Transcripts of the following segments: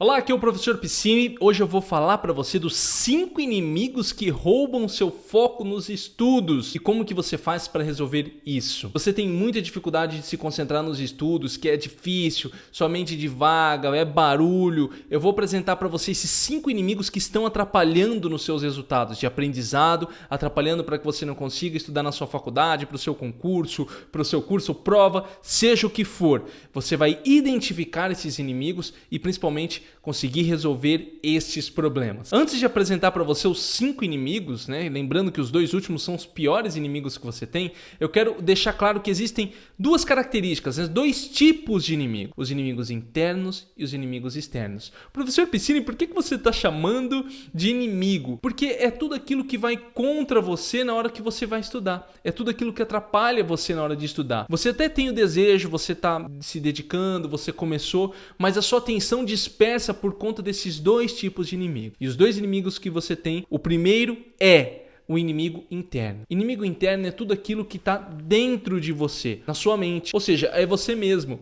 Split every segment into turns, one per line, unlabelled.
Olá, aqui é o professor Piscine. Hoje eu vou falar para você dos 5 inimigos que roubam seu foco nos estudos e como que você faz para resolver isso. Você tem muita dificuldade de se concentrar nos estudos, que é difícil, sua mente divaga, é barulho. Eu vou apresentar para você esses 5 inimigos que estão atrapalhando nos seus resultados de aprendizado, atrapalhando para que você não consiga estudar na sua faculdade, para o seu concurso, para o seu curso, prova, seja o que for. Você vai identificar esses inimigos e principalmente conseguir resolver estes problemas. Antes de apresentar para você os 5 inimigos, lembrando que os 2 últimos são os piores inimigos que você tem, eu quero deixar claro que existem 2 características, 2 tipos de inimigo: os inimigos internos e os inimigos externos. Professor Piscine, por que você está chamando de inimigo? Porque é tudo aquilo que vai contra você na hora que você vai estudar, é tudo aquilo que atrapalha você na hora de estudar. Você até tem o desejo, você está se dedicando, você começou, mas a sua atenção dispersa por conta desses 2 tipos de inimigo. E os 2 inimigos que você tem, o primeiro é o inimigo interno. Inimigo interno é tudo aquilo que está dentro de você, na sua mente, ou seja, é você mesmo.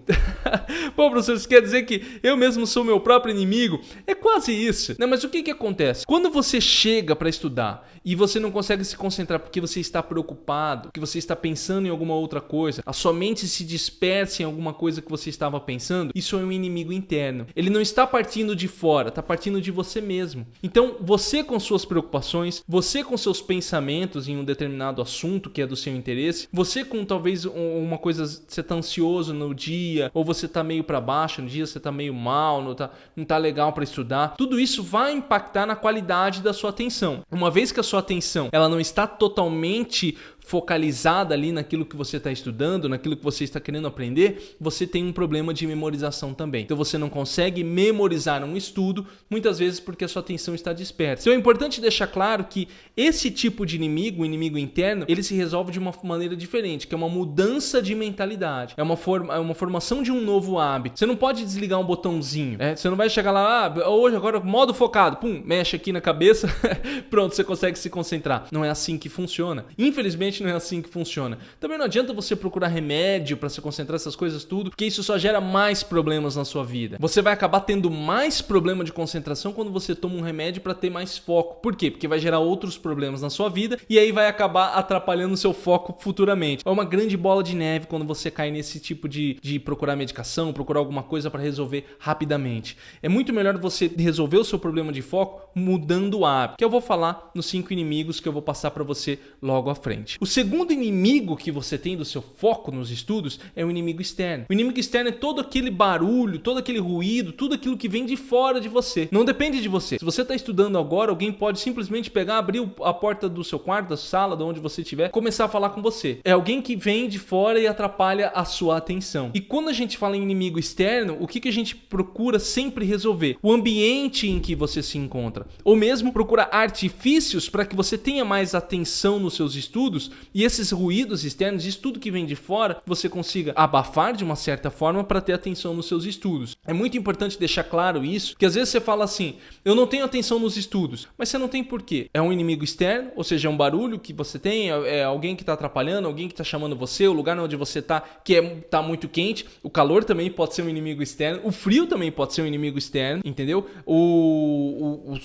Bom, professor, isso quer dizer que eu mesmo sou meu próprio inimigo? É quase isso. Não, mas o que acontece? Quando você chega para estudar e você não consegue se concentrar porque você está preocupado, porque você está pensando em alguma outra coisa, a sua mente se dispersa em alguma coisa que você estava pensando, isso é um inimigo interno. Ele não está partindo de fora, está partindo de você mesmo. Então, você com suas preocupações, você com seus pensamentos em um determinado assunto que é do seu interesse, você com talvez uma coisa, você tá ansioso no dia, ou você tá meio para baixo no dia, você tá meio mal, não tá legal para estudar, tudo isso vai impactar na qualidade da sua atenção. Uma vez que a sua atenção ela não está totalmente focalizada ali naquilo que você está estudando, naquilo que você está querendo aprender, você tem um problema de memorização também. Então você não consegue memorizar um estudo, muitas vezes porque a sua atenção está dispersa. Então é importante deixar claro que esse tipo de inimigo, o inimigo interno, ele se resolve de uma maneira diferente, que é uma mudança de mentalidade, é uma formação de um novo hábito. Você não pode desligar um botãozinho, você não vai chegar lá, hoje agora modo focado, pum, mexe aqui na cabeça, pronto, você consegue se concentrar. Não é assim que funciona. Infelizmente não é assim que funciona. Também não adianta você procurar remédio para se concentrar essas coisas tudo, porque isso só gera mais problemas na sua vida. Você vai acabar tendo mais problema de concentração quando você toma um remédio para ter mais foco. Por quê? Porque vai gerar outros problemas na sua vida e aí vai acabar atrapalhando o seu foco futuramente. É uma grande bola de neve quando você cai nesse tipo de procurar medicação, procurar alguma coisa para resolver rapidamente. É muito melhor você resolver o seu problema de foco mudando o hábito, que eu vou falar nos 5 inimigos que eu vou passar para você logo à frente. O segundo inimigo que você tem do seu foco nos estudos é o inimigo externo. O inimigo externo é todo aquele barulho, todo aquele ruído, tudo aquilo que vem de fora de você. Não depende de você. Se você está estudando agora, alguém pode simplesmente pegar, abrir a porta do seu quarto, da sala, de onde você estiver, começar a falar com você. É alguém que vem de fora e atrapalha a sua atenção. E quando a gente fala em inimigo externo, o que a gente procura sempre resolver? O ambiente em que você se encontra. Ou mesmo procurar artifícios para que você tenha mais atenção nos seus estudos e esses ruídos externos, isso tudo que vem de fora, você consiga abafar de uma certa forma para ter atenção nos seus estudos. É muito importante deixar claro isso, que às vezes você fala assim, eu não tenho atenção nos estudos, mas você não tem por quê? É um inimigo externo, ou seja, é um barulho que você tem, é alguém que está atrapalhando, alguém que está chamando você, o lugar onde você está, que está muito quente, o calor também pode ser um inimigo externo, o frio também pode ser um inimigo externo, entendeu? O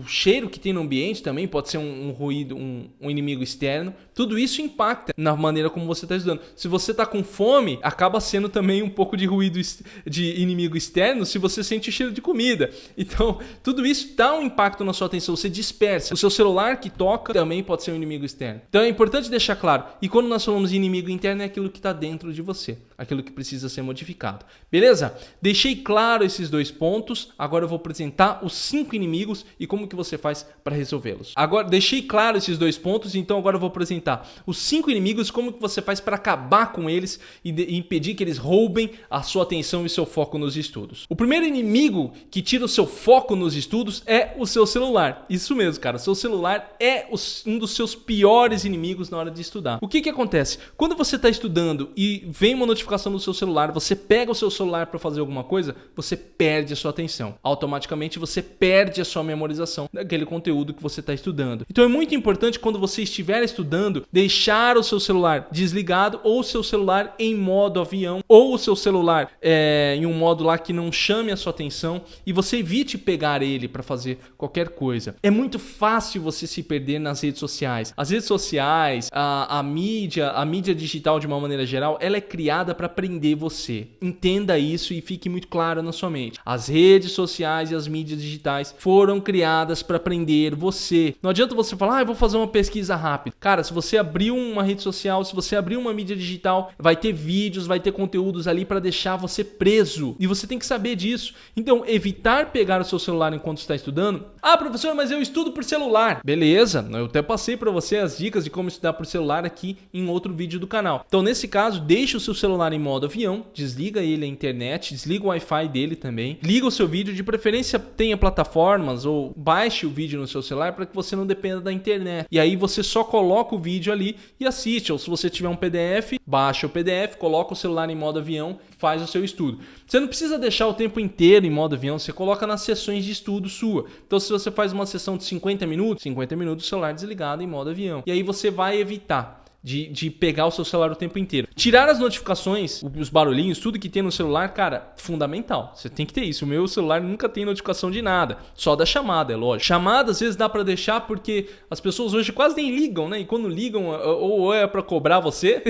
cheiro que tem no ambiente também pode ser um ruído, um inimigo externo. Tudo isso impacta na maneira como você está estudando. Se você está com fome, acaba sendo também um pouco de ruído de inimigo externo se você sente o cheiro de comida. Então, tudo isso dá um impacto na sua atenção, você dispersa. O seu celular que toca também pode ser um inimigo externo. Então é importante deixar claro. E quando nós falamos de inimigo interno, é aquilo que está dentro de você, aquilo que precisa ser modificado. Beleza? Deixei claro esses 2 pontos. Agora eu vou apresentar os 5 inimigos e como que você faz para resolvê-los. Agora, deixei claro esses 2 pontos, então agora eu vou apresentar os 5 inimigos, como que você faz para acabar com eles e impedir que eles roubem a sua atenção e seu foco nos estudos. O primeiro inimigo que tira o seu foco nos estudos é o seu celular. Isso mesmo, cara. O seu celular é um dos seus piores inimigos na hora de estudar. O que acontece? Quando você está estudando e vem uma notificação notificação no seu celular, você pega o seu celular para fazer alguma coisa, você perde a sua atenção. Automaticamente você perde a sua memorização daquele conteúdo que você está estudando. Então é muito importante, quando você estiver estudando, deixar o seu celular desligado, ou o seu celular em modo avião, ou o seu celular em um modo lá que não chame a sua atenção, e você evite pegar ele para fazer qualquer coisa. É muito fácil você se perder nas redes sociais. As redes sociais, a mídia digital de uma maneira geral, ela é criada para prender você. Entenda isso e fique muito claro na sua mente. As redes sociais e as mídias digitais foram criadas para prender você. Não adianta você falar, eu vou fazer uma pesquisa rápida. Cara, se você abrir uma rede social, se você abrir uma mídia digital, vai ter vídeos, vai ter conteúdos ali para deixar você preso. E você tem que saber disso. Então, evitar pegar o seu celular enquanto está estudando. Ah, professor, mas eu estudo por celular. Beleza, eu até passei para você as dicas de como estudar por celular aqui em outro vídeo do canal. Então, nesse caso, deixa o seu celular em modo avião, desliga ele a internet, desliga o Wi-Fi dele também, liga o seu vídeo, de preferência tenha plataformas ou baixe o vídeo no seu celular para que você não dependa da internet. E aí você só coloca o vídeo ali e assiste, ou se você tiver um PDF, baixa o PDF, coloca o celular em modo avião, faz o seu estudo. Você não precisa deixar o tempo inteiro em modo avião, você coloca nas sessões de estudo sua. Então, se você faz uma sessão de 50 minutos o celular desligado em modo avião. E aí você vai evitar de pegar o seu celular o tempo inteiro. Tirar as notificações, os barulhinhos, tudo que tem no celular, cara, fundamental. Você tem que ter isso. O meu celular nunca tem notificação de nada, só da chamada, é lógico. Chamada às vezes dá pra deixar porque as pessoas hoje quase nem ligam, né? E quando ligam, ou é pra cobrar você,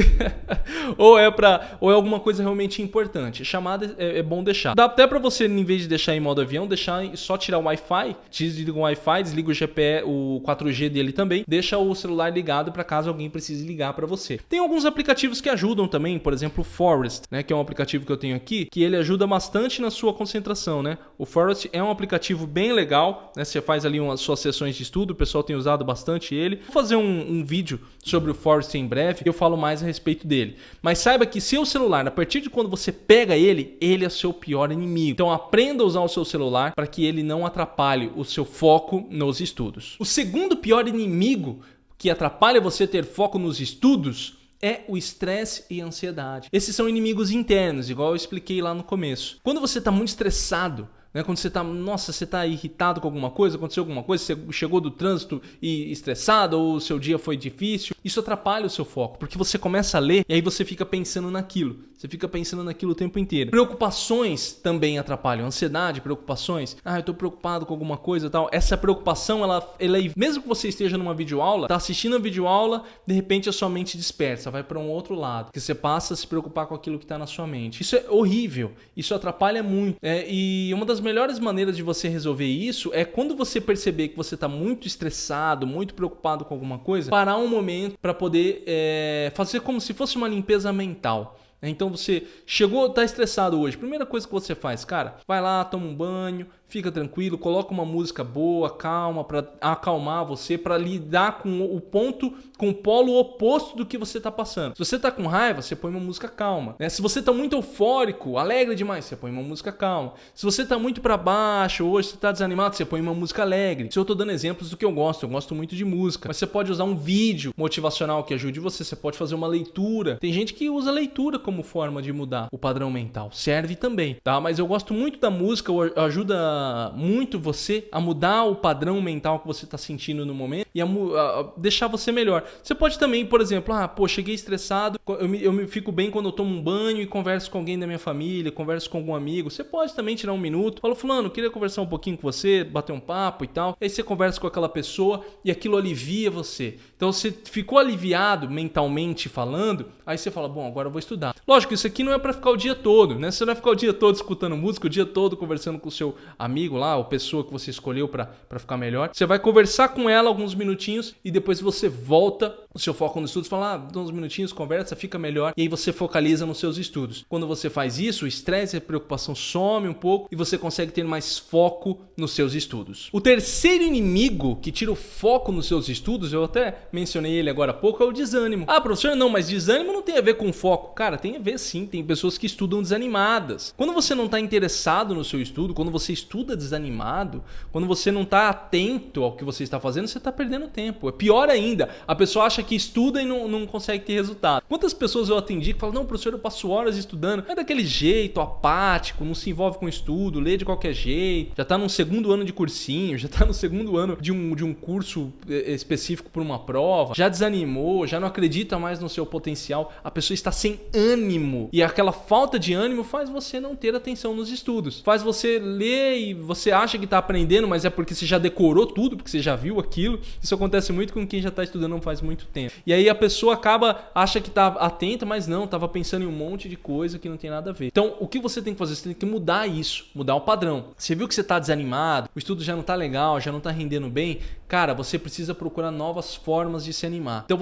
ou é alguma coisa realmente importante. Chamada é bom deixar. Dá até pra você, em vez de deixar em modo avião, só tirar o Wi-Fi, desliga o Wi-Fi, desliga o GPS, o 4G dele também, deixa o celular ligado para caso alguém precise ligar para você. Tem alguns aplicativos que ajudam também, por exemplo, o Forest, né, que é um aplicativo que eu tenho aqui, que ele ajuda bastante na sua concentração, né? O Forest é um aplicativo bem legal, né? Você faz ali umas suas sessões de estudo, o pessoal tem usado bastante ele. Vou fazer um vídeo sobre o Forest em breve, eu falo mais a respeito dele. Mas saiba que seu celular, a partir de quando você pega ele é seu pior inimigo. Então aprenda a usar o seu celular para que ele não atrapalhe o seu foco nos estudos. O segundo pior inimigo que atrapalha você ter foco nos estudos é o estresse e a ansiedade. Esses são inimigos internos, igual eu expliquei lá no começo. Quando você está muito estressado, né? Quando você está irritado com alguma coisa, aconteceu alguma coisa, você chegou do trânsito e estressado, ou o seu dia foi difícil, isso atrapalha o seu foco, porque você começa a ler e aí você fica pensando naquilo. Você fica pensando naquilo o tempo inteiro. Preocupações também atrapalham. Ansiedade, preocupações. Eu tô preocupado com alguma coisa e tal. Essa preocupação, ela mesmo que você esteja numa videoaula, tá assistindo a videoaula, de repente a sua mente dispersa, vai para um outro lado, que você passa a se preocupar com aquilo que tá na sua mente. Isso é horrível. Isso atrapalha muito. E uma das melhores maneiras de você resolver isso é quando você perceber que você tá muito estressado, muito preocupado com alguma coisa, parar um momento para poder fazer como se fosse uma limpeza mental. Então você chegou, tá estressado hoje. Primeira coisa que você faz, cara, vai lá, toma um banho, fica tranquilo, coloca uma música boa, calma, para acalmar você, para lidar com o ponto, com o polo oposto do que você tá passando. Se você tá com raiva, você põe uma música calma, né? Se você tá muito eufórico, alegre demais, você põe uma música calma. Se você tá muito para baixo, hoje você tá desanimado, você põe uma música alegre. Se eu tô dando exemplos do que eu gosto muito de música, mas você pode usar um vídeo motivacional que ajude você pode fazer uma leitura. Tem gente que usa leitura como forma de mudar o padrão mental, serve também, tá? Mas eu gosto muito da música, ajuda muito você a mudar o padrão mental que você está sentindo no momento e a deixar você melhor. Você pode também, por exemplo, cheguei estressado, eu me fico bem quando eu tomo um banho e converso com alguém da minha família, converso com algum amigo. Você pode também tirar um minuto, fala, fulano, queria conversar um pouquinho com você, bater um papo e tal. Aí você conversa com aquela pessoa e aquilo alivia você. Então você ficou aliviado mentalmente falando, aí você fala, bom, agora eu vou estudar. Lógico, isso aqui não é para ficar o dia todo, né? Você não vai ficar o dia todo escutando música, o dia todo conversando com o seu amigo lá, ou pessoa que você escolheu para ficar melhor. Você vai conversar com ela alguns minutinhos e depois você volta o seu foco nos estudos, fala, dá uns minutinhos, conversa, fica melhor, e aí você focaliza nos seus estudos. Quando você faz isso, o estresse e a preocupação some um pouco e você consegue ter mais foco nos seus estudos. O terceiro inimigo que tira o foco nos seus estudos, eu até mencionei ele agora há pouco, é o desânimo. Professor, não, mas desânimo não tem a ver com foco. Cara, tem a ver sim, tem pessoas que estudam desanimadas. Quando você não está interessado no seu estudo, quando você estuda estuda desanimado, quando você não está atento ao que você está fazendo, você está perdendo tempo. É pior ainda, a pessoa acha que estuda e não consegue ter resultado. Quantas pessoas eu atendi que falam, não, professor, eu passo horas estudando, é daquele jeito, apático, não se envolve com estudo, lê de qualquer jeito, já está no segundo ano de cursinho, já está no segundo ano de um curso específico por uma prova, já desanimou, já não acredita mais no seu potencial, a pessoa está sem ânimo. E aquela falta de ânimo faz você não ter atenção nos estudos. Faz você ler e você acha que está aprendendo, mas é porque você já decorou tudo, porque você já viu aquilo. Isso acontece muito com quem já está estudando não faz muito tempo. E aí a pessoa acha que está atenta, mas não, estava pensando em um monte de coisa que não tem nada a ver. Então, o que você tem que fazer? Você tem que mudar isso, mudar o padrão. Você viu que você está desanimado, o estudo já não está legal, já não está rendendo bem, cara, você precisa procurar novas formas de se animar. Então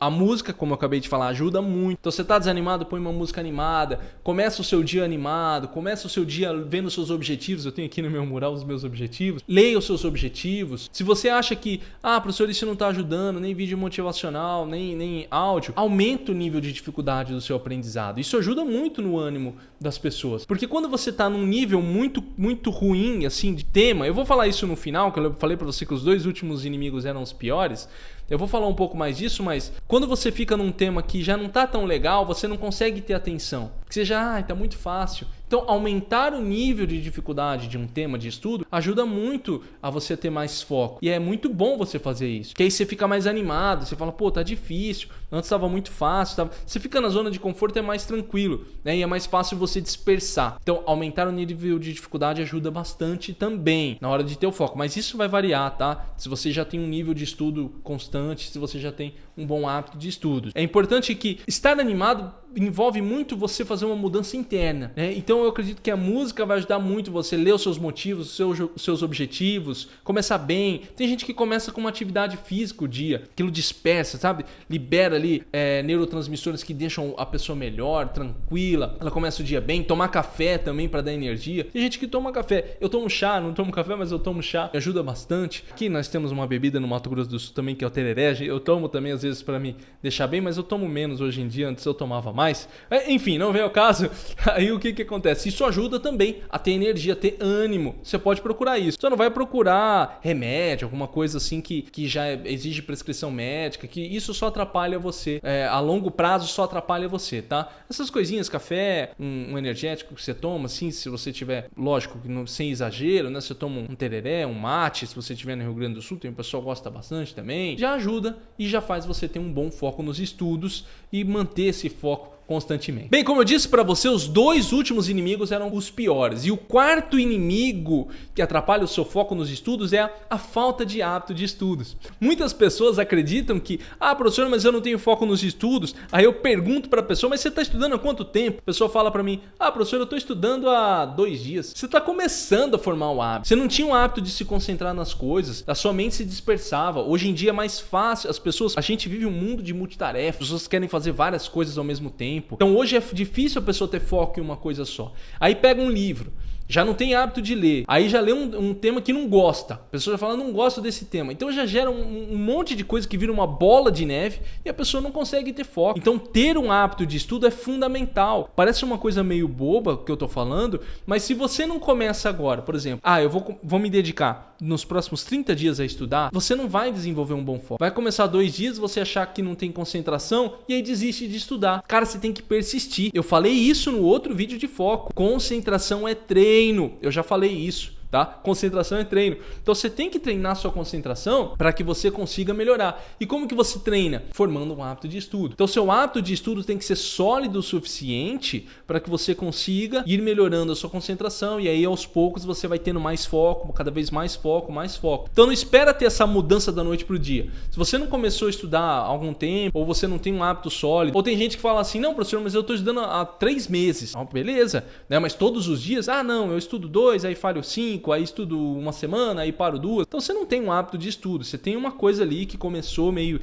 a música, como eu acabei de falar, ajuda muito. Então você tá desanimado, põe uma música animada, começa o seu dia animado, começa o seu dia vendo os seus objetivos. Eu tenho aqui no meu mural os meus objetivos. Leia os seus objetivos. Se você acha que, professor, isso não tá ajudando, nem vídeo motivacional, nem áudio, aumenta o nível de dificuldade do seu aprendizado. Isso ajuda muito no ânimo das pessoas. Porque quando você tá num nível muito, muito ruim, assim, de tema, eu vou falar isso no final, que eu falei pra você que os 2 últimos inimigos eram os piores. Eu vou falar um pouco mais disso, mas quando você fica num tema que já não tá tão legal, você não consegue ter atenção. Porque você já, tá muito fácil. Então, aumentar o nível de dificuldade de um tema de estudo ajuda muito a você ter mais foco. E é muito bom você fazer isso. Que aí você fica mais animado, você fala, pô, tá difícil, antes estava muito fácil. Você fica na zona de conforto, é mais tranquilo, né? E é mais fácil você dispersar. Então, aumentar o nível de dificuldade ajuda bastante também na hora de ter o foco. Mas isso vai variar, tá? Se você já tem um nível de estudo constante, se você já tem um bom hábito de estudos. É importante que estar animado envolve muito você fazer uma mudança interna, né? Então eu acredito que a música vai ajudar muito você ler os seus motivos, os seus objetivos, começar bem. Tem gente que começa com uma atividade física o dia, aquilo dispersa, sabe? Libera ali neurotransmissores que deixam a pessoa melhor, tranquila, ela começa o dia bem. Tomar café também para dar energia. Tem gente que toma café, eu tomo chá, não tomo café, mas eu tomo chá, me ajuda bastante. Aqui nós temos uma bebida no Mato Grosso do Sul também que é o tereré, eu tomo também às vezes para me deixar bem, mas eu tomo menos hoje em dia, antes eu tomava mais. Enfim, não veio ao caso. Aí o que acontece? Isso ajuda também a ter energia, a ter ânimo. Você pode procurar isso. Você não vai procurar remédio, alguma coisa assim que já exige prescrição médica, que isso só atrapalha você. A longo prazo só atrapalha você, tá? Essas coisinhas, café, um energético que você toma, assim, se você tiver, lógico, sem exagero, né? Você toma um tereré, um mate, se você estiver no Rio Grande do Sul, tem um pessoal que gosta bastante também. Já ajuda e já faz você ter um bom foco nos estudos e manter esse foco constantemente. Bem, como eu disse para você, os 2 últimos inimigos eram os piores. E o 4º inimigo que atrapalha o seu foco nos estudos é a falta de hábito de estudos. Muitas pessoas acreditam que, professor, mas eu não tenho foco nos estudos. Aí eu pergunto para a pessoa, mas você está estudando há quanto tempo? A pessoa fala para mim, professor, eu estou estudando há 2 dias. Você está começando a formar o hábito. Você não tinha o hábito de se concentrar nas coisas, a sua mente se dispersava. Hoje em dia é mais fácil, a gente vive um mundo de multitarefas, as pessoas querem fazer várias coisas ao mesmo tempo. Então hoje é difícil a pessoa ter foco em uma coisa só. Aí pega um livro, já não tem hábito de ler, aí já lê um tema que não gosta, a pessoa já fala, não gosto desse tema, então já gera um monte de coisa que vira uma bola de neve e a pessoa não consegue ter foco. Então ter um hábito de estudo é fundamental. Parece uma coisa meio boba que eu tô falando, mas se você não começa agora, por exemplo, eu vou me dedicar nos próximos 30 dias a estudar, você não vai desenvolver um bom foco. Vai começar 2 dias, você achar que não tem concentração e aí desiste de estudar. Cara, você tem que persistir. Eu falei isso no outro vídeo de foco. Concentração é treino. Eu já falei isso. Tá? Concentração é treino. Então você tem que treinar sua concentração para que você consiga melhorar. E como que você treina? Formando um hábito de estudo. Então seu hábito de estudo tem que ser sólido o suficiente para que você consiga ir melhorando a sua concentração e aí aos poucos você vai tendo mais foco, cada vez mais foco, mais foco. Então não espera ter essa mudança da noite pro dia. Se você não começou a estudar há algum tempo ou você não tem um hábito sólido, ou tem gente que fala assim, não professor, mas eu estou estudando há 3 meses. Beleza, né? Mas todos os dias, não, eu estudo 2, aí falho 5, aí estudo uma semana, aí paro 2. Então você não tem um hábito de estudo, você tem uma coisa ali que começou meio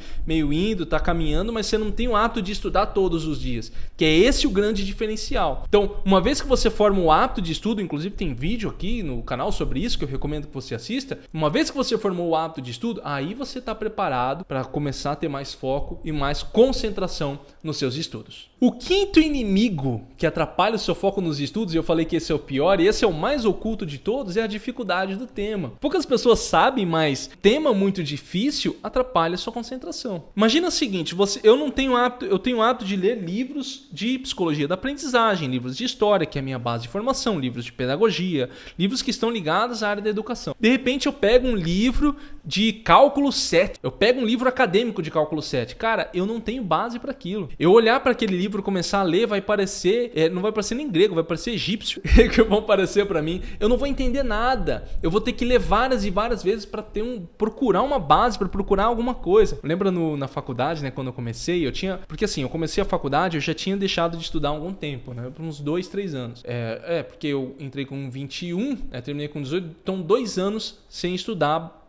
indo, tá caminhando, mas você não tem o hábito de estudar todos os dias, que é esse o grande diferencial. Então, uma vez que você forma o hábito de estudo, inclusive tem vídeo aqui no canal sobre isso, que eu recomendo que você assista, uma vez que você formou o hábito de estudo, aí você está preparado para começar a ter mais foco e mais concentração nos seus estudos. O 5º inimigo que atrapalha o seu foco nos estudos, e eu falei que esse é o pior, e esse é o mais oculto de todos, é a dificuldade do tema. Poucas pessoas sabem, mas tema muito difícil atrapalha a sua concentração. Imagina o seguinte, eu tenho hábito de ler livros de psicologia da aprendizagem, livros de história, que é a minha base de formação, livros de pedagogia, livros que estão ligados à área da educação. De repente eu pego um livro de cálculo 7, eu pego um livro acadêmico de cálculo 7. Cara, eu não tenho base para aquilo. Eu olhar para aquele livro, começar a ler, vai parecer, não vai parecer nem grego, vai parecer egípcio, que vão parecer para mim. Eu não vou entender nada. Eu vou ter que ler várias e várias vezes para procurar uma base, para procurar alguma coisa. Lembra na faculdade, né, quando eu comecei, porque assim, eu comecei a faculdade, eu já tinha deixado de estudar há algum tempo, né, por uns 2, 3 anos. Porque eu entrei com 21, terminei com 18, então 2 anos sem estudar.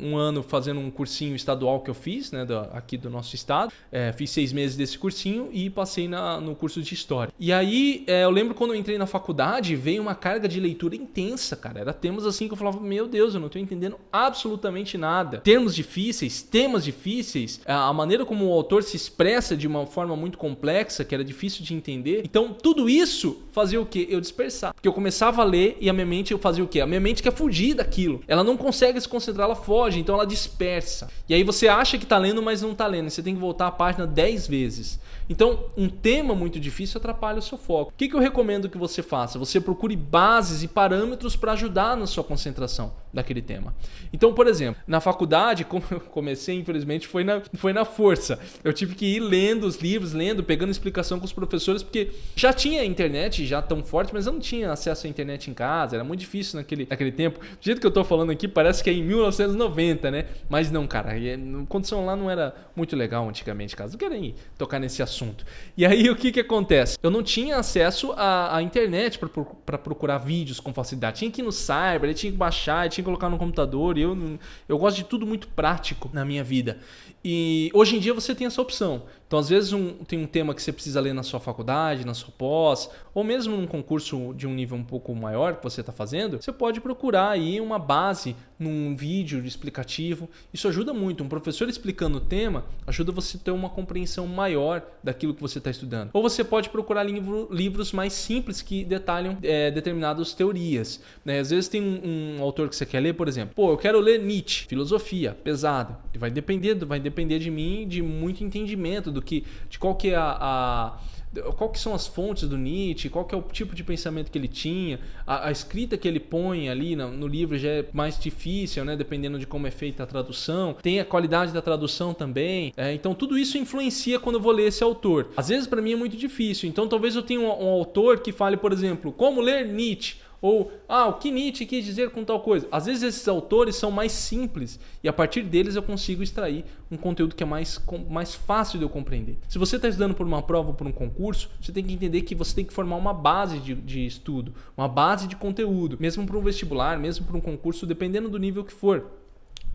Um ano fazendo um cursinho estadual que eu fiz, né, aqui do nosso estado. Fiz 6 meses desse cursinho e passei no curso de História. E aí, eu lembro quando eu entrei na faculdade, veio uma carga de leitura intensa, cara. Era temas assim que eu falava, meu Deus, eu não estou entendendo absolutamente nada. Temas difíceis, temas difíceis, a maneira como o autor se expressa de uma forma muito complexa, que era difícil de entender. Então, tudo isso fazia o quê? Eu dispersar. Porque eu começava a ler e a minha mente fazia o quê? A minha mente quer fugir daquilo. Ela não consegue se concentrar, ela foge, então ela dispersa. E aí você acha que tá lendo, mas não tá lendo. Você tem que voltar a página 10 vezes. Então, um tema muito difícil atrapalha o seu foco. O que eu recomendo que você faça? Você procure bases e parâmetros para ajudar na sua concentração daquele tema. Então, por exemplo, na faculdade, como eu comecei, infelizmente, foi na força. Eu tive que ir lendo os livros, pegando explicação com os professores, porque já tinha internet, já tão forte, mas eu não tinha acesso à internet em casa, era muito difícil naquele tempo. Do jeito que eu tô falando aqui, parece que é em 1990, né? Mas não, cara, a condição lá não era muito legal antigamente, caso não quero nem tocar nesse assunto. E aí, o que acontece? Eu não tinha acesso à internet para procurar vídeos com facilidade. Tinha que ir no cyber, tinha que baixar, tinha que colocar no computador. E eu gosto de tudo muito prático na minha vida. E hoje em dia você tem essa opção. Então, às vezes, tem um tema que você precisa ler na sua faculdade, na sua pós, ou mesmo num concurso de um nível um pouco maior que você está fazendo, você pode procurar aí uma base num vídeo explicativo. Isso ajuda muito. Um professor explicando o tema ajuda você a ter uma compreensão maior daquilo que você está estudando. Ou você pode procurar livros mais simples que detalham determinadas teorias. Né? Às vezes tem um autor que você quer ler, por exemplo. Eu quero ler Nietzsche, filosofia, pesada. Vai depender de mim, de muito entendimento de qual que é qual que são as fontes do Nietzsche, qual que é o tipo de pensamento que ele tinha, a escrita que ele põe ali no livro já é mais difícil, né? Dependendo de como é feita a tradução, tem a qualidade da tradução também, então tudo isso influencia quando eu vou ler esse autor. Às vezes para mim é muito difícil, então talvez eu tenha um autor que fale, por exemplo, como ler Nietzsche, ou, o que Nietzsche quis dizer com tal coisa. Às vezes esses autores são mais simples e a partir deles eu consigo extrair um conteúdo que é mais fácil de eu compreender. Se você está estudando por uma prova ou por um concurso, você tem que entender que você tem que formar uma base de estudo, uma base de conteúdo, mesmo para um vestibular, mesmo para um concurso, dependendo do nível que for.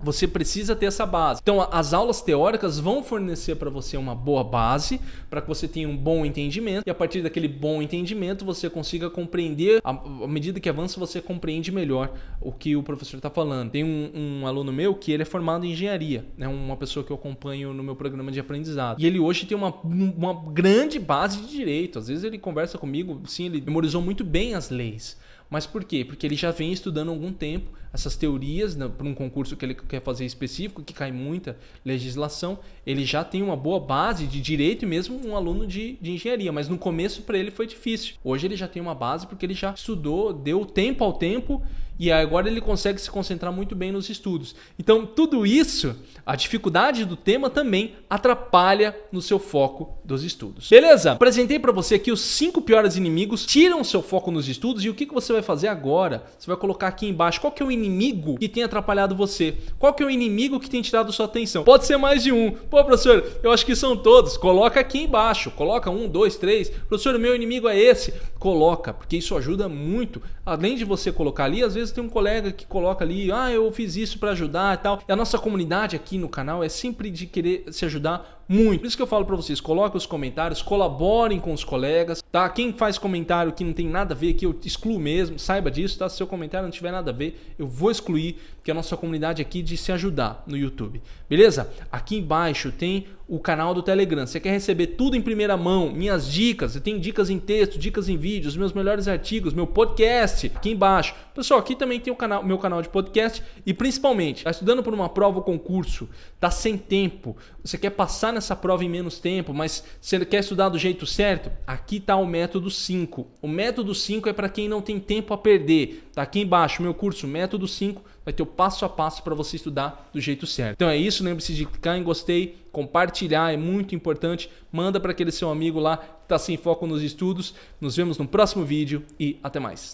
Você precisa ter essa base. Então, as aulas teóricas vão fornecer para você uma boa base, para que você tenha um bom entendimento, e a partir daquele bom entendimento você consiga compreender, à medida que avança você compreende melhor o que o professor está falando. Tem um aluno meu que ele é formado em engenharia, né? Uma pessoa que eu acompanho no meu programa de aprendizado. E ele hoje tem uma grande base de direito. Às vezes ele conversa comigo, sim, ele memorizou muito bem as leis. Mas por quê? Porque ele já vem estudando há algum tempo essas teorias, né, para um concurso que ele quer fazer específico, que cai muita legislação. Ele já tem uma boa base de direito e mesmo um aluno de engenharia. Mas no começo para ele foi difícil. Hoje ele já tem uma base porque ele já estudou, deu tempo ao tempo e agora ele consegue se concentrar muito bem nos estudos. Então tudo isso, a dificuldade do tema também atrapalha no seu foco dos estudos. Beleza? Apresentei para você aqui os 5 piores inimigos, tiram o seu foco nos estudos e o que você vai fazer agora? Você vai colocar aqui embaixo qual que é o inimigo que tem atrapalhado você. Qual que é o inimigo que tem tirado sua atenção? Pode ser mais de um. Pô, professor, eu acho que são todos. Coloca aqui embaixo. Coloca 1, 2, 3. Professor, o meu inimigo é esse. Coloca, porque isso ajuda muito. Além de você colocar ali, às vezes tem um colega que coloca ali, eu fiz isso para ajudar e tal. E a nossa comunidade aqui no canal é sempre de querer se ajudar muito. Por isso que eu falo para vocês, coloquem os comentários, colaborem com os colegas, tá? Quem faz comentário que não tem nada a ver aqui, eu excluo mesmo, saiba disso, tá? Se seu comentário não tiver nada a ver, eu vou excluir, porque a nossa comunidade aqui de se ajudar no YouTube. Beleza? Aqui embaixo tem o canal do Telegram. Você quer receber tudo em primeira mão, minhas dicas, eu tenho dicas em texto, dicas em vídeos, meus melhores artigos, meu podcast, aqui embaixo. Pessoal, aqui também tem o meu canal de podcast e principalmente, está estudando por uma prova ou concurso, está sem tempo, você quer passar nessa prova em menos tempo, mas você quer estudar do jeito certo? Aqui está o método 5. O método 5 é para quem não tem tempo a perder. Tá aqui embaixo, meu curso, método 5, vai ter o passo a passo para você estudar do jeito certo. Então é isso, lembre-se de clicar em gostei, compartilhar, é muito importante. Manda para aquele seu amigo lá que está sem foco nos estudos. Nos vemos no próximo vídeo e até mais.